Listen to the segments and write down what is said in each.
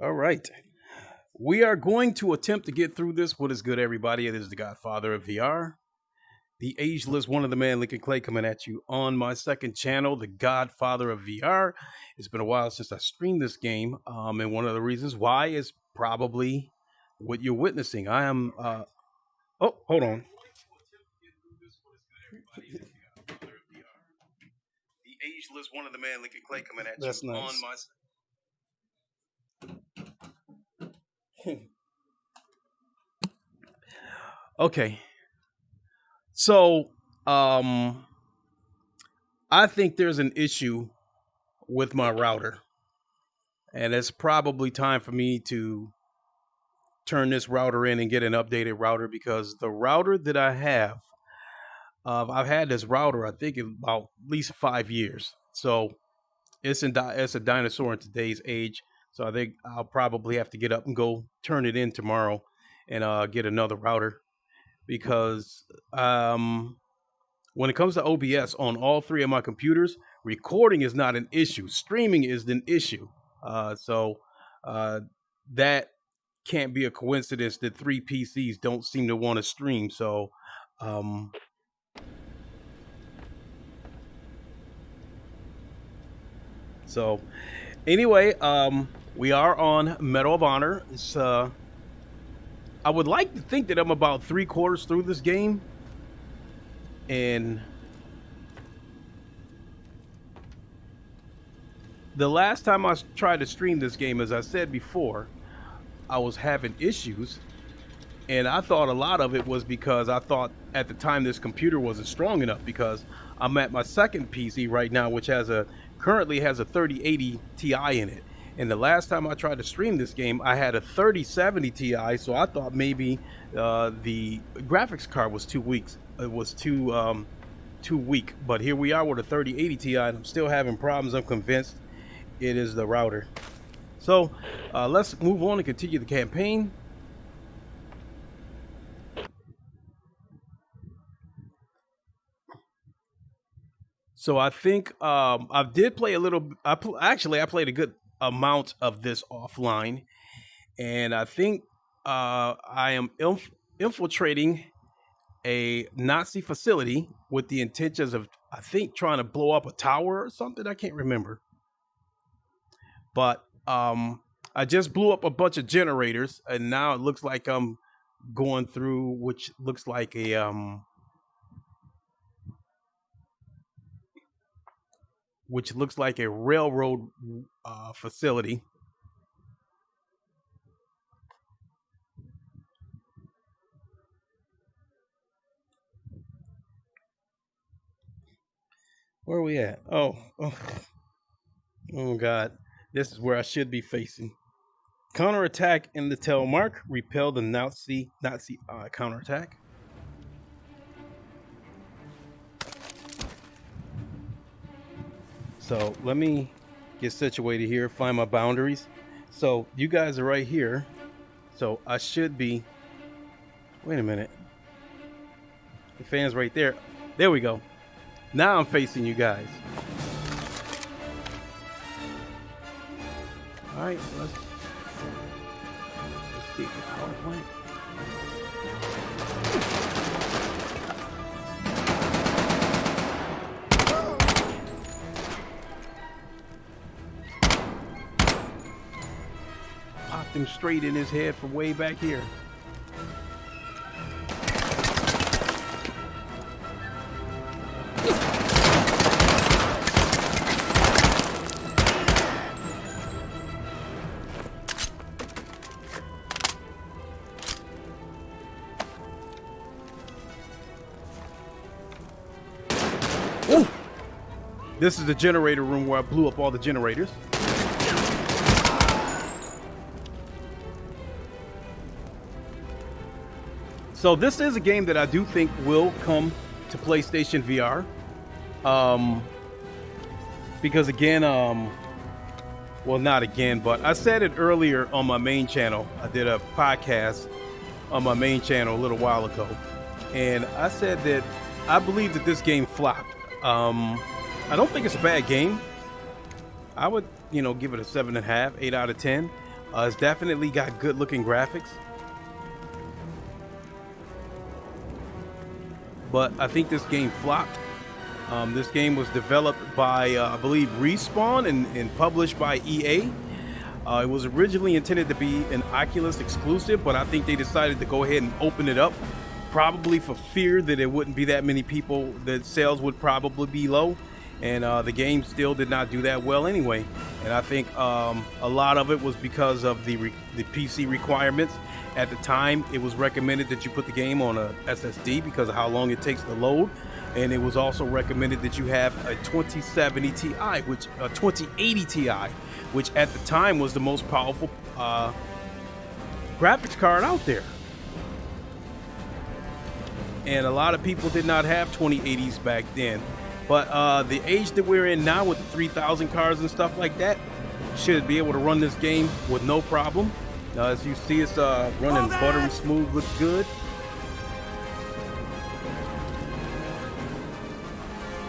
All right. We are going to attempt to get through this. What is good, everybody? It is the Godfather of VR, the ageless one of the man, Lincoln Clay, coming at you on my second channel, the Godfather of VR. It's been a while since I streamed this game, and one of the reasons why is probably what you're witnessing. I am. Oh, hold on. The ageless one of the man, Lincoln Clay, coming at That's you nice. on my. Okay. So, I think there's an issue with my router, and it's probably time for me to turn this router in and get an updated router, because the router that I have, I've had this router, I think, about at least 5 years. So it's a dinosaur in today's age. So I think I'll probably have to get up and go turn it in tomorrow and get another router, because when it comes to OBS on all three of my computers, recording is not an issue. Streaming is an issue. So that can't be a coincidence that three PCs don't seem to want to stream. So anyway, we are on Medal of Honor. It's I would like to think that I'm about 3/4 through this game, and the last time I tried to stream this game, as I said before, I was having issues, and I thought a lot of it was because I thought at the time this computer wasn't strong enough, because I'm at my second PC right now, which currently has a 3080 Ti in it. And the last time I tried to stream this game, I had a 3070 Ti, so I thought maybe the graphics card was too weak. It was too weak. But here we are with a 3080 Ti, and I'm still having problems. I'm convinced it is the router. So let's move on and continue the campaign. So I think I did play a little. I played a good amount of this offline, and I think I am infiltrating a Nazi facility with the intentions of, I think, trying to blow up a tower or something. I can't remember, but I just blew up a bunch of generators, and now it looks like I'm going through, which looks like a railroad facility. Where are we at? Oh God. This is where I should be facing. Counterattack in the Telemark. Repel the Nazi counterattack. So let me get situated here, find my boundaries. So you guys are right here. So I should be, wait a minute. The fan's right there. There we go. Now I'm facing you guys. All right, let's get the power plant. Popped him straight in his head from way back here. Ooh. This is the generator room where I blew up all the generators. So this is a game that I do think will come to PlayStation VR. Because again, well, not again, but I said it earlier on my main channel. I did a podcast on my main channel a little while ago, and I said that I believe that this game flopped. I don't think it's a bad game. I would, give it a 7.5, 8 out of 10. It's definitely got good looking graphics, but I think this game flopped. This game was developed by, I believe, Respawn and published by EA. It was originally intended to be an Oculus exclusive, but I think they decided to go ahead and open it up, probably for fear that there wouldn't be that many people, that sales would probably be low. And the game still did not do that well anyway. And I think a lot of it was because of the PC requirements. At the time, it was recommended that you put the game on a SSD because of how long it takes to load. And it was also recommended that you have a 2070 Ti, which a 2080 Ti, which at the time was the most powerful graphics card out there. And a lot of people did not have 2080s back then. But the age that we're in now with the 3000 cards and stuff like that, should be able to run this game with no problem. As you see, it's running buttery smooth, looks good.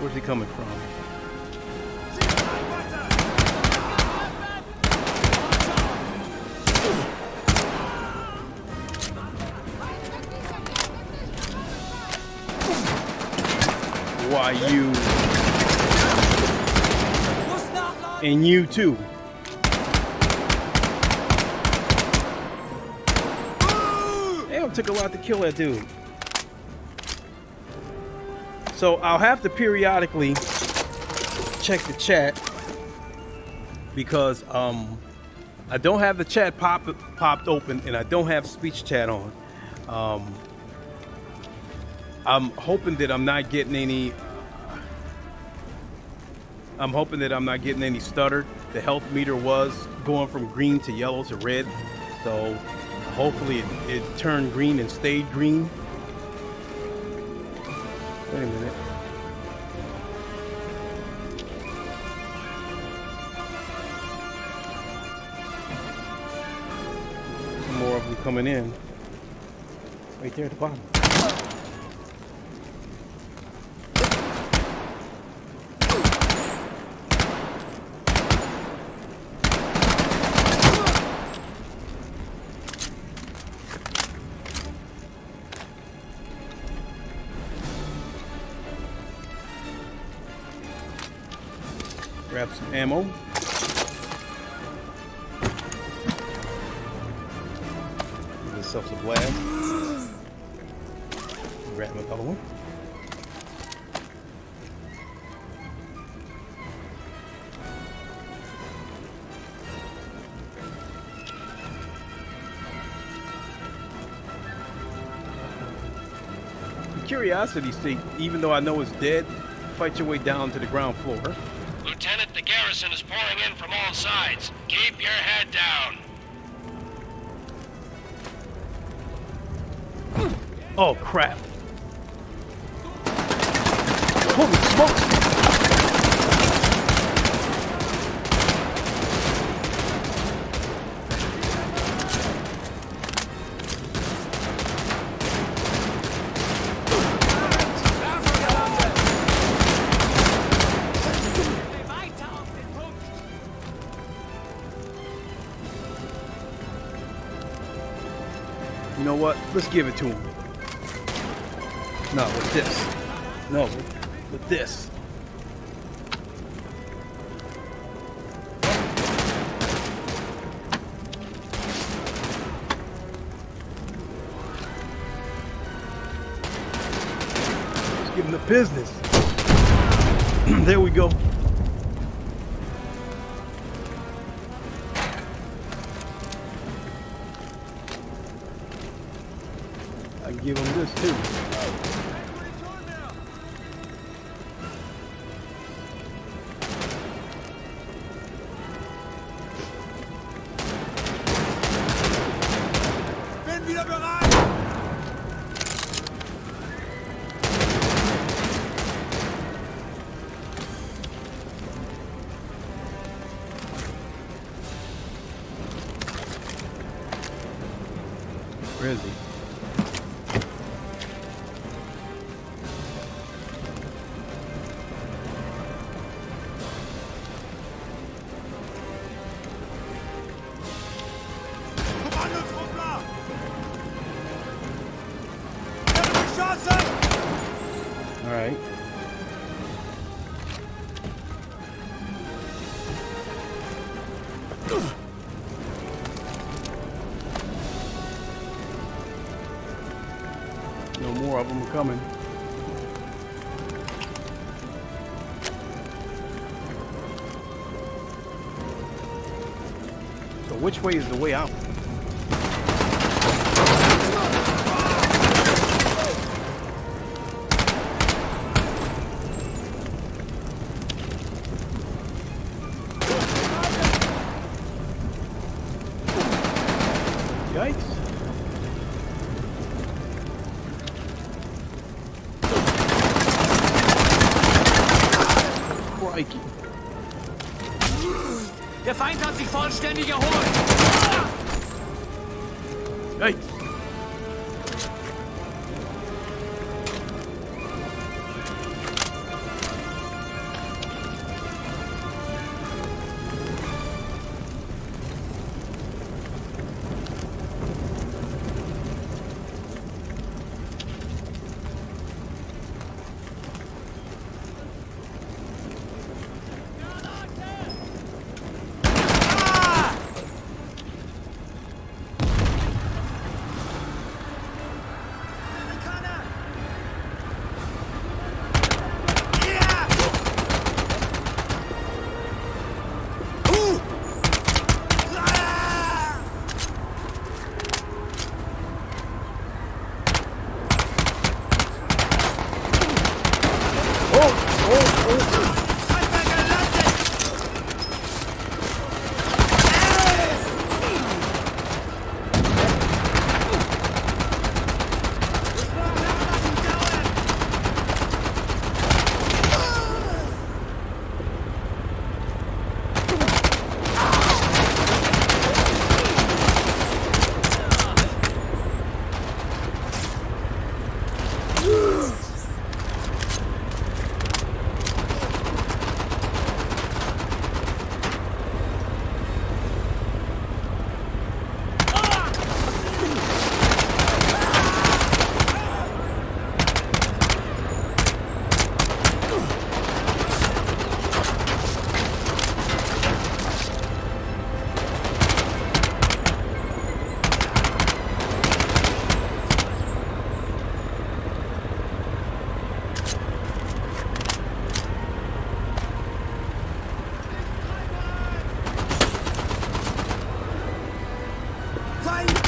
Where's he coming from? Why you? And you too. Damn, it took a lot to kill that dude. So I'll have to periodically check the chat because I don't have the chat popped open and I don't have speech chat on. I'm hoping that I'm not getting any. I'm hoping that I'm not getting any stutter. The health meter was going from green to yellow to red, so hopefully it turned green and stayed green. Wait a minute. Some more of them coming in. Right there at the bottom. Grab some ammo. Give yourself a blast. Grab another one. For curiosity's sake, even though I know it's dead, fight your way down to the ground floor. Lieutenant, the garrison is pouring in from all sides. Keep your head down. Oh, crap. Holy smokes! You know what? Let's give it to him. No, with this. No, with this. Let's give him the business. There we go. I can give him this too. Where is he? All right. No more of them are coming. So which way is the way out? Yikes. Crikey. Der Feind hat sich vollständig erholt. Yikes.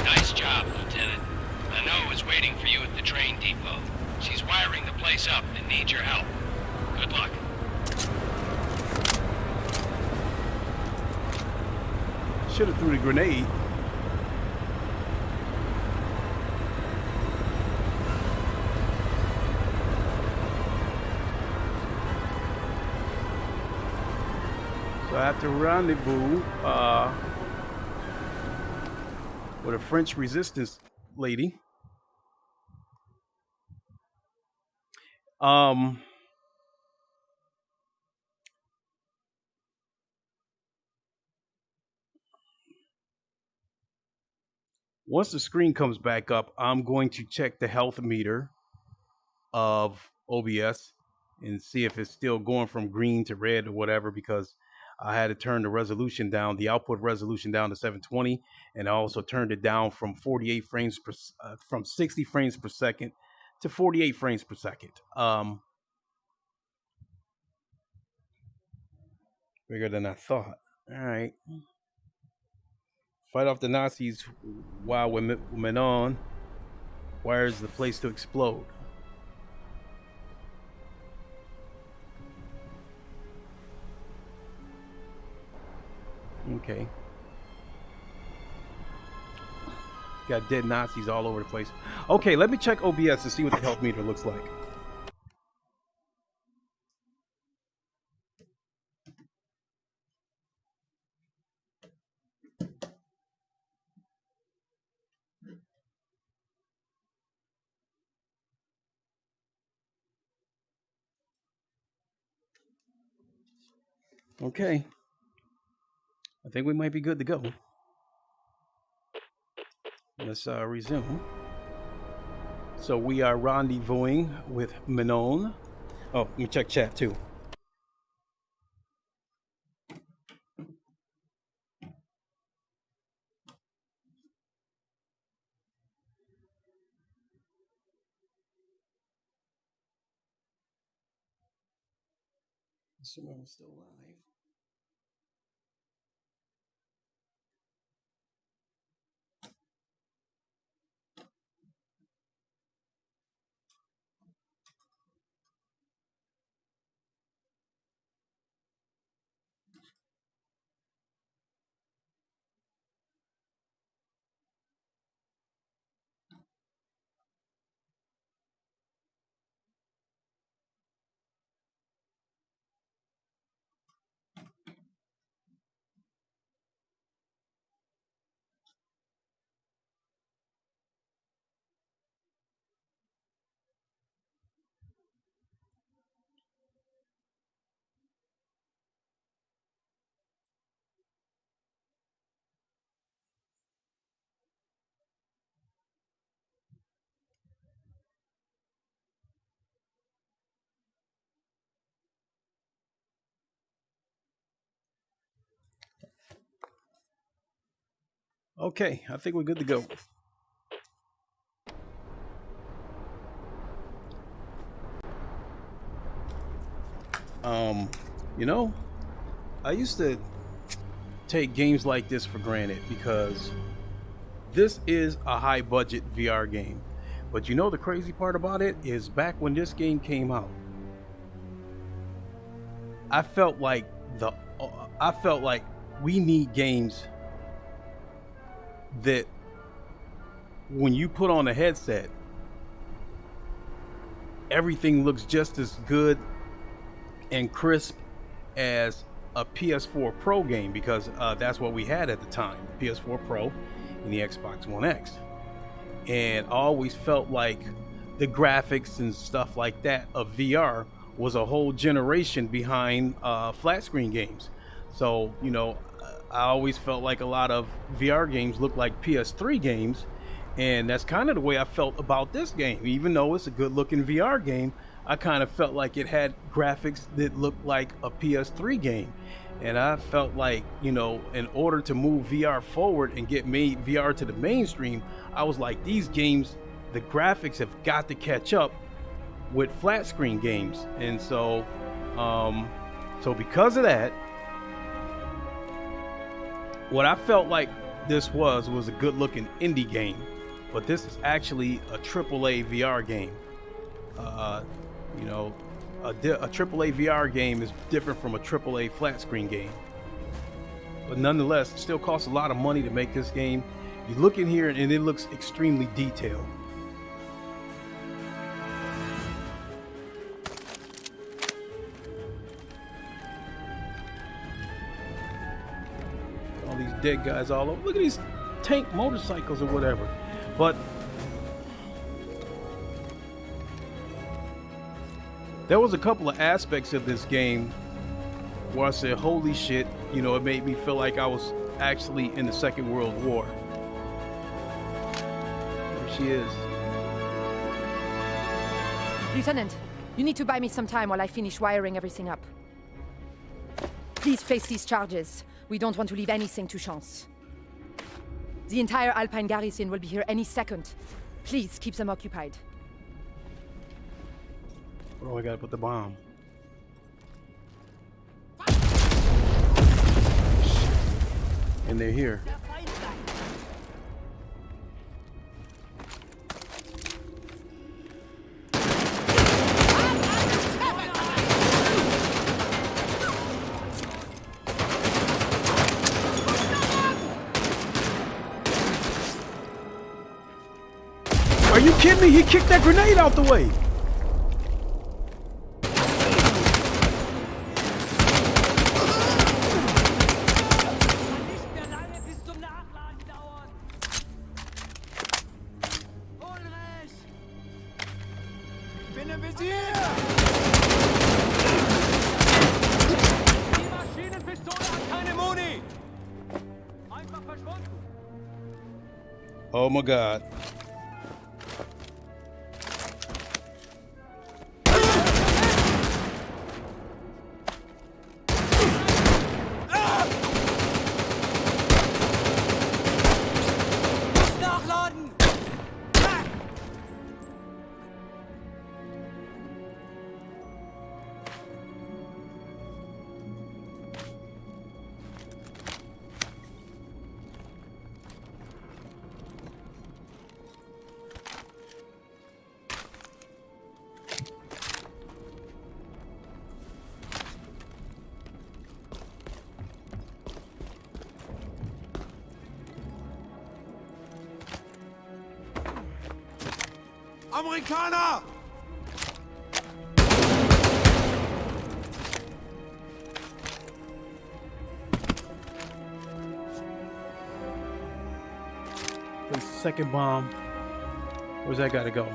Nice job, Lieutenant. Mano is waiting for you at the train depot. She's wiring the place up and needs your help. Good luck. Should have threw the grenade. So I have to rendezvous with a French resistance lady. Once the screen comes back up, I'm going to check the health meter of OBS and see if it's still going from green to red or whatever, because I had to turn the resolution down, the output resolution down to 720, and I also turned it down from 48 frames per from 60 frames per second to 48 frames per second. Bigger than I thought. All right. Fight off the Nazis while Manon wires the place to explode. Okay. Got dead Nazis all over the place. Okay, let me check OBS and see what the health meter looks like. Okay. I think we might be good to go. Let's resume. So we are rendezvousing with Manon. Oh, let me check chat too. Someone's still alive. Okay, I think we're good to go. You know, I used to take games like this for granted because this is a high budget VR game. But you know the crazy part about it is back when this game came out, I felt like we need games that when you put on a headset, everything looks just as good and crisp as a PS4 Pro game, because that's what we had at the time, the PS4 Pro and the Xbox One X. And I always felt like the graphics and stuff like that of VR was a whole generation behind flat screen games. So, you know, I always felt like a lot of VR games look like PS3 games, and that's kind of the way I felt about this game. Even though it's a good looking VR game, I kind of felt like it had graphics that looked like a PS3 game. And I felt like, you know, in order to move VR forward and get VR to the mainstream, I was like, these games, the graphics have got to catch up with flat screen games. And so because of that, what I felt like this was a good looking indie game, but this is actually a AAA VR game. You know, a AAA VR game is different from a AAA flat screen game. But nonetheless, it still costs a lot of money to make this game. You look in here and it looks extremely detailed. All these dead guys all over. Look at these tank motorcycles or whatever. But there was a couple of aspects of this game where I said, holy shit, you know, it made me feel like I was actually in the Second World War. There she is. Lieutenant, you need to buy me some time while I finish wiring everything up. Please place these charges. We don't want to leave anything to chance. The entire Alpine garrison will be here any second. Please keep them occupied. Oh, I gotta put the bomb. And they're here. Are you kidding me? He kicked that grenade out the way. Oh my God. Amerikaner! The second bomb. Where's that gotta go?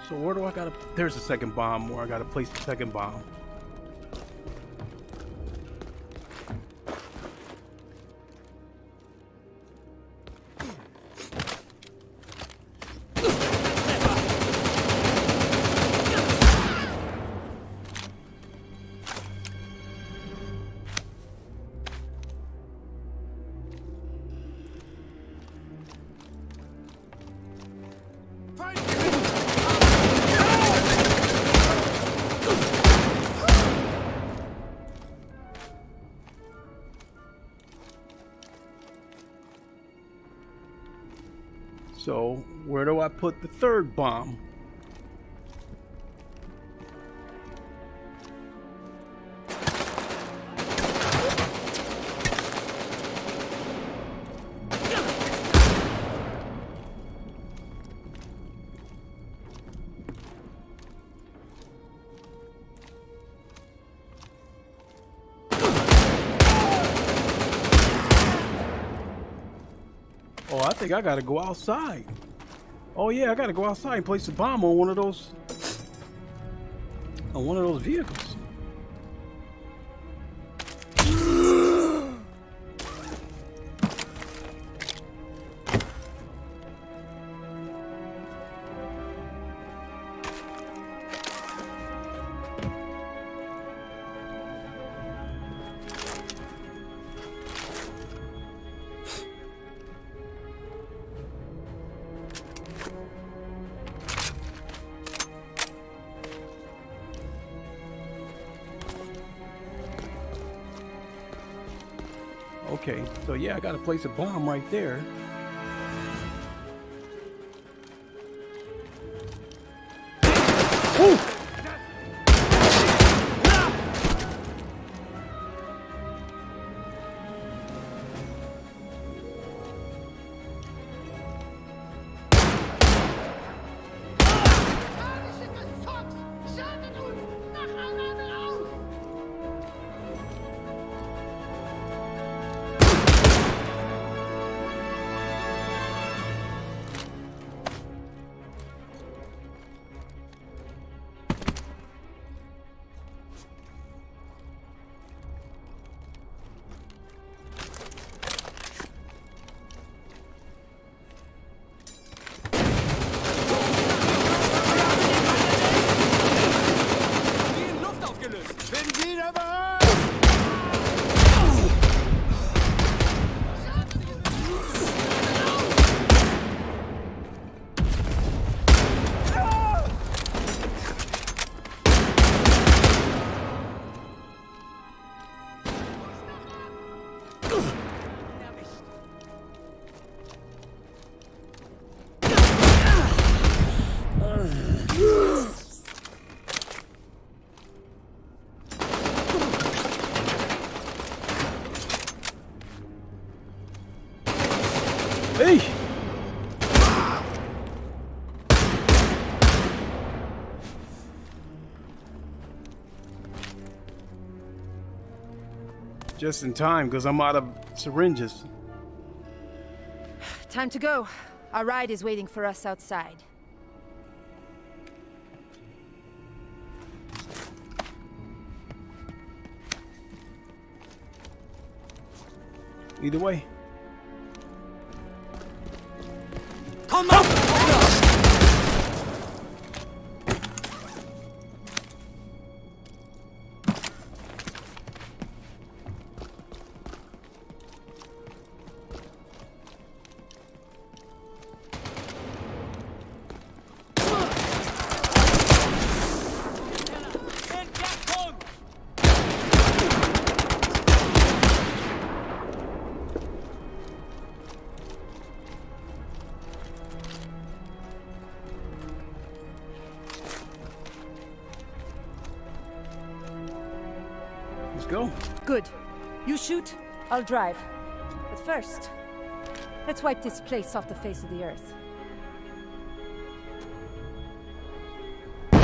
So where do I gotta... There's the second bomb where I gotta place the second bomb. So, where do I put the third bomb? Oh, I think I gotta go outside. Oh yeah, I gotta go outside and place a bomb on one of those vehicles. Okay, so yeah, I gotta place a bomb right there. Ooh! Just in time, because I'm out of syringes. Time to go. Our ride is waiting for us outside. Either way. Come on! Let's go. Good. You shoot, I'll drive. But first, let's wipe this place off the face of the earth. A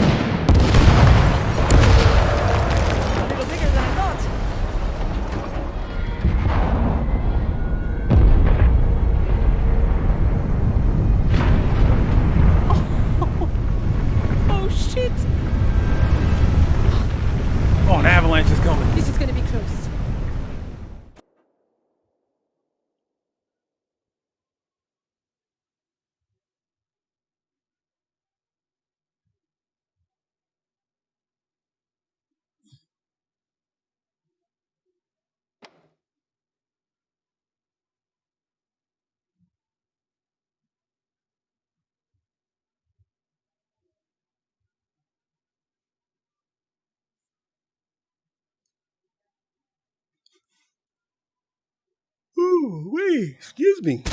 little bigger than I thought. Oh shit! Oh, an avalanche is coming. This is gonna be close. Ooh, wee, excuse me.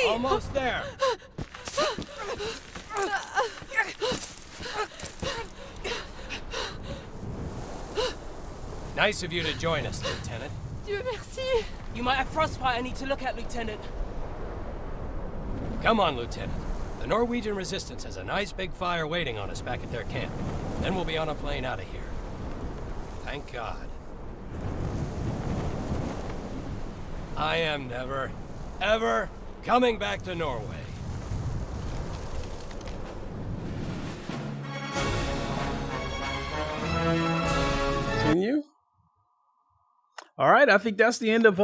Almost there. Nice of you to join us, Lieutenant. Dieu merci. You might have frostbite I need to look at, Lieutenant. Come on, Lieutenant. The Norwegian resistance has a nice big fire waiting on us back at their camp. Then we'll be on a plane out of here. Thank God. I am never, ever coming back to Norway. Continue. All right, I think that's the end of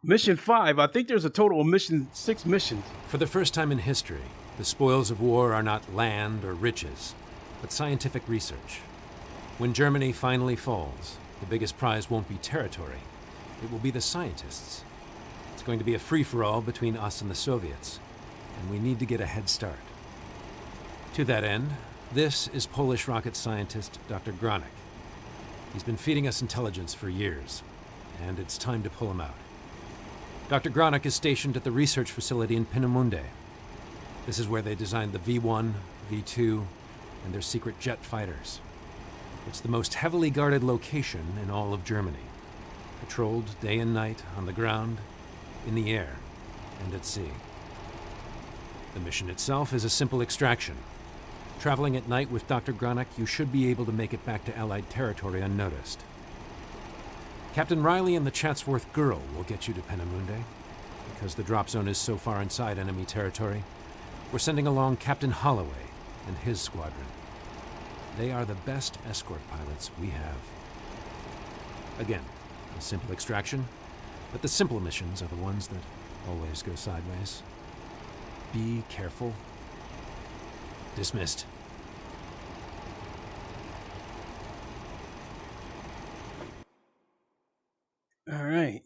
mission 5. I think there's a total of 6 missions. For the first time in history, the spoils of war are not land or riches, but scientific research. When Germany finally falls, the biggest prize won't be territory. It will be the scientists. It's going to be a free-for-all between us and the Soviets, and we need to get a head start. To that end, this is Polish rocket scientist Dr. Gronek. He's been feeding us intelligence for years, and it's time to pull him out. Dr. Gronek is stationed at the research facility in Peenemünde. This is where they designed the V1, V2, and their secret jet fighters. It's the most heavily guarded location in all of Germany, patrolled day and night on the ground, in the air, and at sea. The mission itself is a simple extraction. Traveling at night with Dr. Gronek, you should be able to make it back to Allied territory unnoticed. Captain Riley and the Chatsworth Girl will get you to Peenemünde. Because the drop zone is so far inside enemy territory, we're sending along Captain Holloway and his squadron. They are the best escort pilots we have. Again, a simple extraction, but the simple missions are the ones that always go sideways. Be careful. Dismissed. All right.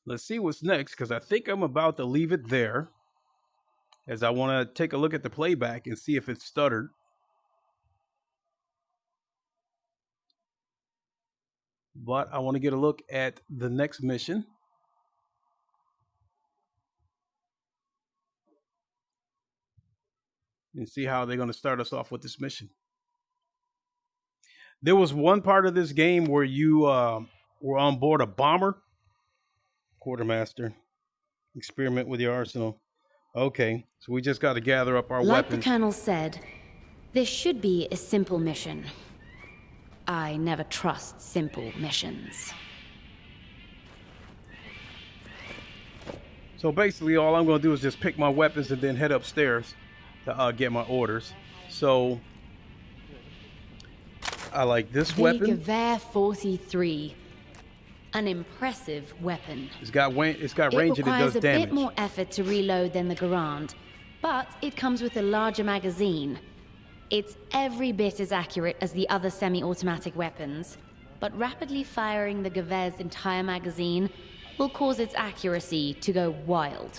Let's see what's next, because I think I'm about to leave it there, as I want to take a look at the playback and see if it's stuttered. But I want to get a look at the next mission. And see how they're going to start us off with this mission. There was one part of this game where you were on board a bomber. Quartermaster, experiment with your arsenal. Okay, so we just got to gather up our weapons. Like the Colonel said, this should be a simple mission. I never trust simple missions. So basically, all I'm going to do is just pick my weapons and then head upstairs to get my orders. So I like this the weapon. Gewehr 43. An impressive weapon. It's got range and it does damage. It requires a bit more effort to reload than the Garand, but it comes with a larger magazine. It's every bit as accurate as the other semi-automatic weapons, but rapidly firing the Gewehr's entire magazine will cause its accuracy to go wild.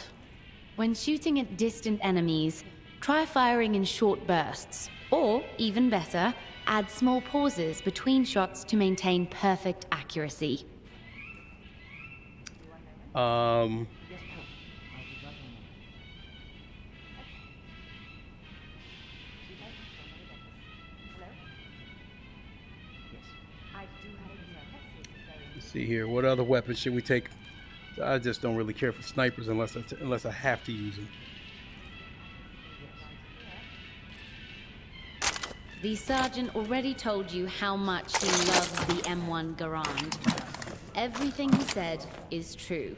When shooting at distant enemies, try firing in short bursts, or, even better, add small pauses between shots to maintain perfect accuracy. Let's see here. What other weapons should we take? I just don't really care for snipers unless I have to use them. The sergeant already told you how much he loves the M1 Garand. Everything he said is true.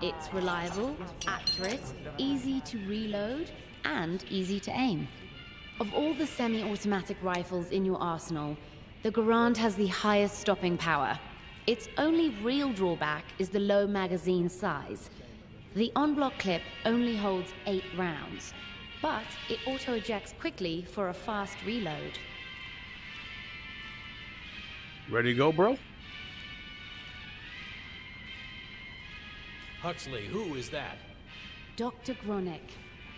It's reliable, accurate, easy to reload, and easy to aim. Of all the semi-automatic rifles in your arsenal, the Garand has the highest stopping power. Its only real drawback is the low magazine size. The on-block clip only holds 8 rounds, but it auto-ejects quickly for a fast reload. Ready to go, bro? Huxley, who is that? Dr. Gronek,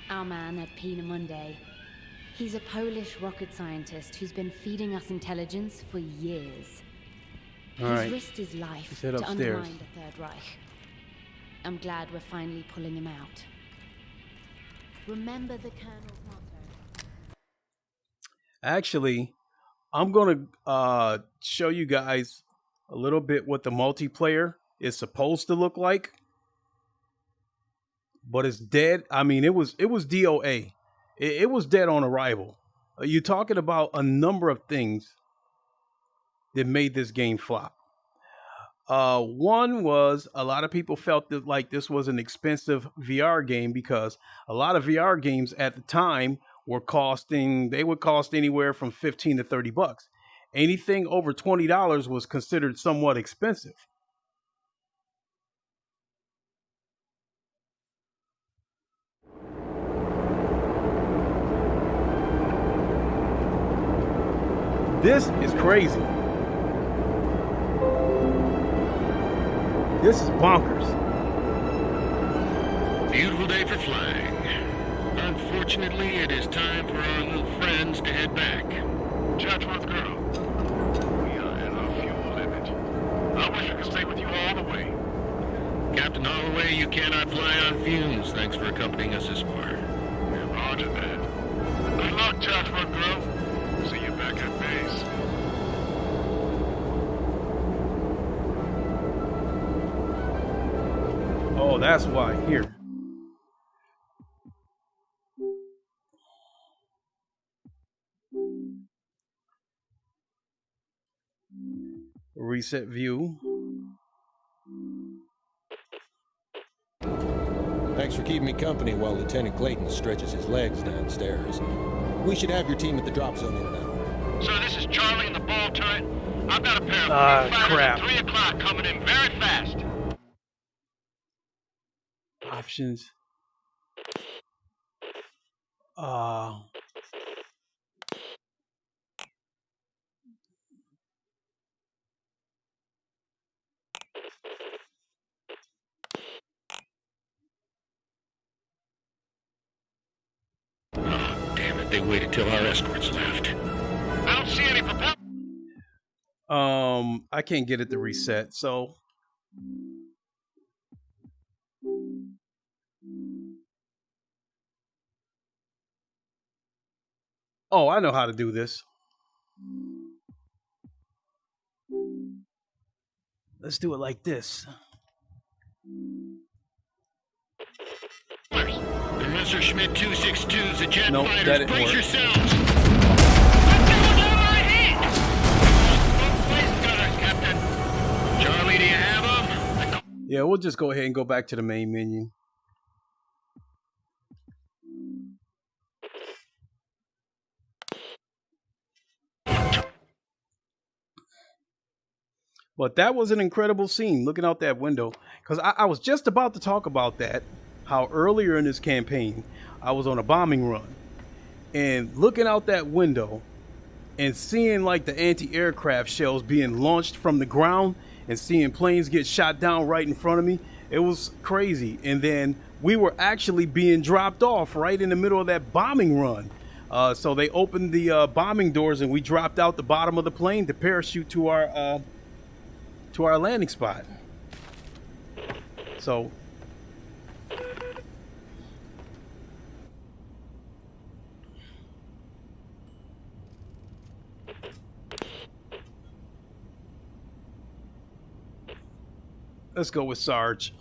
our man at Peenemünde. He's a Polish rocket scientist who's been feeding us intelligence for years. All He's right. risked his life Let's head to upstairs. undermine the Third Reich. I'm glad we're finally pulling him out. Remember the Colonel's motto. Actually, I'm going to show you guys a little bit what the multiplayer is supposed to look like. But it's dead. I mean, it was DOA. It was dead on arrival. You're talking about a number of things that made this game flop. One was a lot of people felt that like this was an expensive VR game because a lot of VR games at the time would cost anywhere from $15 to $30. Anything over $20 was considered somewhat expensive. This is crazy. This is bonkers. Beautiful day for flying. Unfortunately, it is time for our little friends to head back. Chatsworth girl, we are at our fuel limit. I wish I could stay with you all the way. Captain Holloway, you cannot fly on fumes. Thanks for accompanying us this far. Roger that. Good luck, Chatsworth girl. See you back at base. Oh, that's why. Here. Reset view. Thanks for keeping me company while Lieutenant Clayton stretches his legs downstairs. We should have your team at the drop zone in an hour. Sir, this is Charlie in the ball turret. I've got a pair of crap. fighters at 3 o'clock coming in very fast. Options. Oh, damn it. They waited till our escorts left. I don't see any propellers. I can't get it to reset, so oh, I know how to do this. Let's do it like this. The Messerschmitt 262's a jet Nope, that fighters. didn't Brace work. yourselves. Captain. Charlie, do you have them? Yeah, we'll just go ahead and go back to the main menu. But that was an incredible scene, looking out that window. Because I was just about to talk about that, how earlier in this campaign, I was on a bombing run. And looking out that window and seeing like the anti-aircraft shells being launched from the ground and seeing planes get shot down right in front of me, it was crazy. And then we were actually being dropped off right in the middle of that bombing run. So they opened the bombing doors and we dropped out the bottom of the plane to parachute to our landing spot. So let's go with Sarge.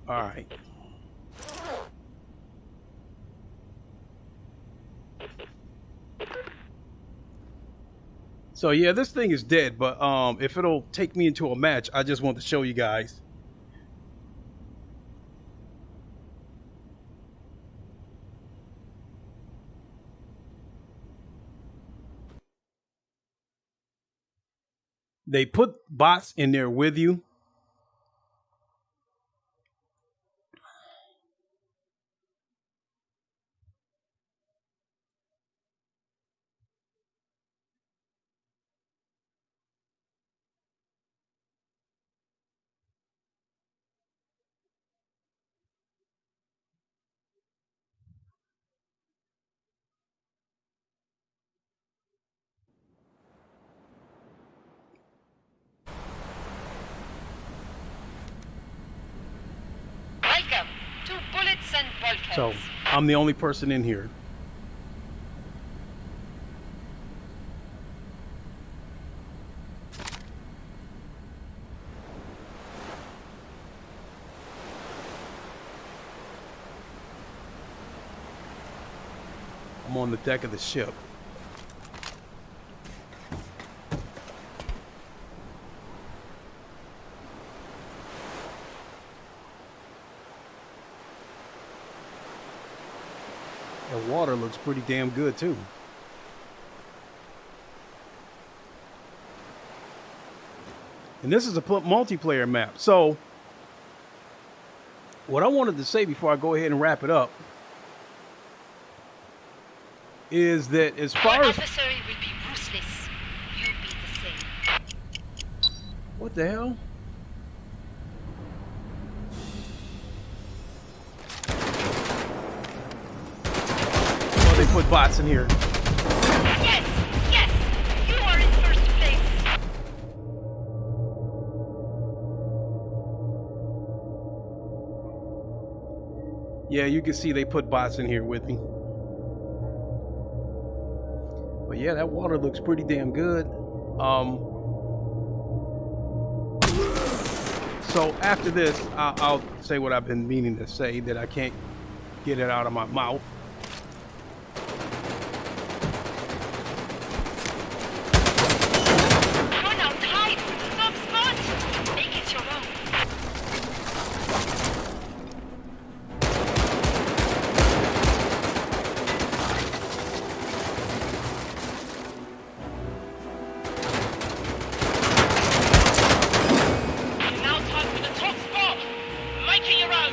All right. So yeah, this thing is dead, but if it'll take me into a match, I just want to show you guys. They put bots in there with you. Welcome to Bullets and Bulkheads. So I'm the only person in here. I'm on the deck of the ship. water looks pretty damn good too. And this is a multiplayer map. So what I wanted to say before I go ahead and wrap it up is that as far Our as... adversary will be ruthless. You be the same. What the hell? Oh, they put bots in here. Yes, yes, you are in first place. Yeah, you can see they put bots in here with me. But yeah, that water looks pretty damn good. So after this, I'll say what I've been meaning to say that I can't get it out of my mouth. Run out tight. Stop spot. Make it your own. Now time for the top spot. Make it your own.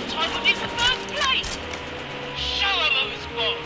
Time to be for first place. Show 'em who's boss.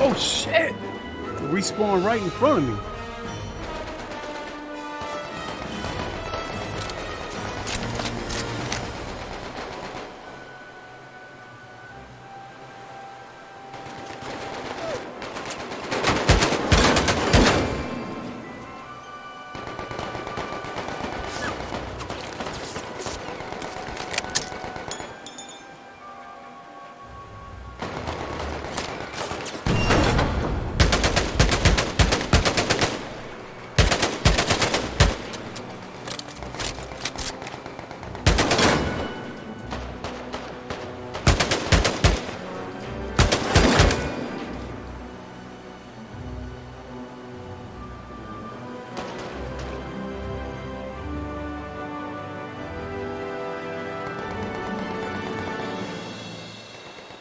Oh shit! Respawn right in front of me.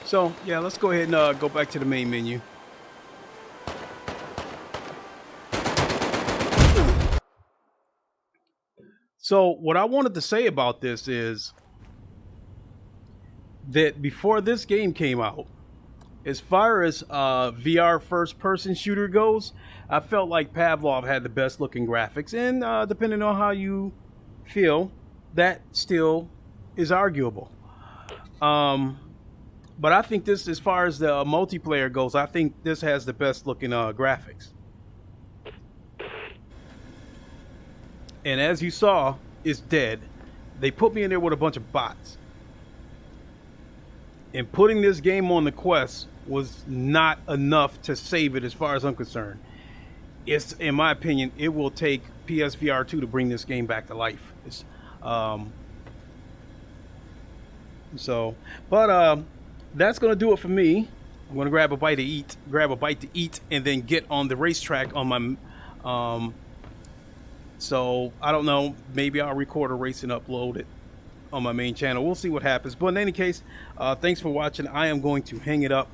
So yeah, let's go ahead and go back to the main menu. So what I wanted to say about this is that before this game came out, as far as VR first-person shooter goes, I felt like Pavlov had the best looking graphics, and depending on how you feel, that still is arguable. But I think this, as far as the multiplayer goes, I think this has the best looking graphics. And as you saw, it's dead. They put me in there with a bunch of bots. And putting this game on the Quest was not enough to save it as far as I'm concerned. It's, in my opinion, it will take PSVR 2 to bring this game back to life. It's, that's going to do it for me. I'm going to grab a bite to eat, and then get on the racetrack on my... so, I don't know. Maybe I'll record a race and upload it on my main channel. We'll see what happens. But in any case, thanks for watching. I am going to hang it up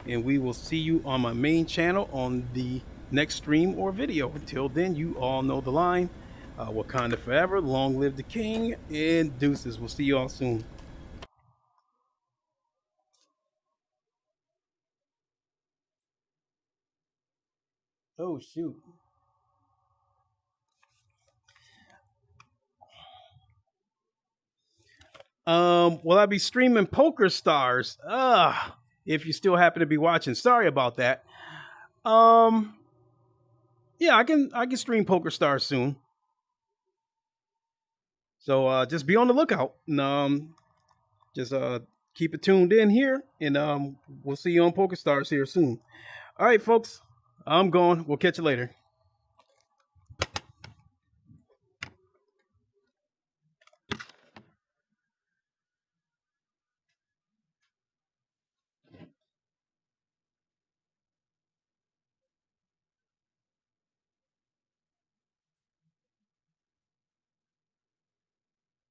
and we will see you on my main channel on the next stream or video. Until then, you all know the line. Wakanda forever, long live the king, and deuces. We'll see you all soon. Oh, shoot. Will I be streaming Poker Stars? If you still happen to be watching, sorry about that. Yeah, I can stream Poker Stars soon. So just be on the lookout. And, just keep it tuned in here, and we'll see you on Poker Stars here soon. All right, folks, I'm going. We'll catch you later.